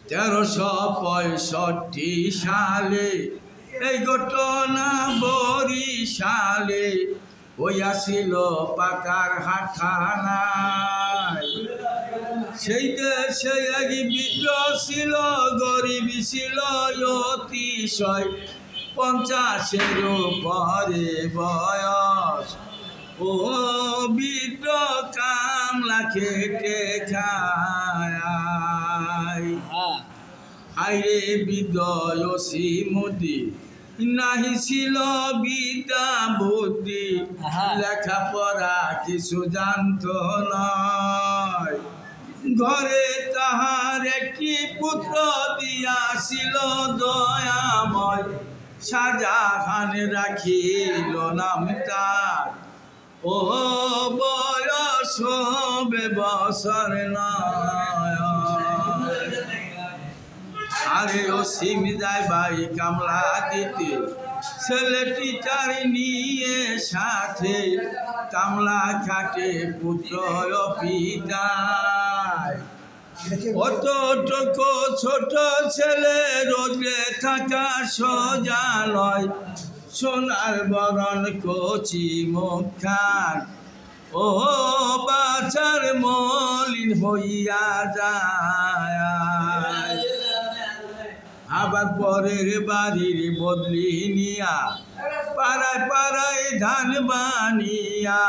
তেরোশো সালে এই ঘটনা বরিশালে হইয়াছিল পাকার হাটখানায়। সেই দেশে এক বিদ্রোহ ছিল, গরিব ছিল অতিশয়, 50-এর উপরে বয়স। ও বিদ্রোহ কামলা খেটে খায়। হায়রে বিদ্রোহ মোদি নাহি ছিল বিদ্যা বুদ্ধি, লেখাপড়া কিছু জানত নয়। ঘরে তাহার একটি পুত্র দিয়াছিল দয়াময়, শাহজাহান রাখিল নাম তার। ও বয়স বছর নয়। আরে অসীম যায় ভাই কামলা দিতে, ছেলেটি তার নিয়ে সাথে কামলা খাটে পুত্র পিতায়। অতটুকু ছোট ছেলে রোদে থাকা সোজা লয়, সোনার বরণ কচি মুখখান। ও বাছার মলিন হইয়া যায়। আবার পরের বাড়ির বদলি নিয়া পাড়ায় পাড়ায় ধান বানিয়া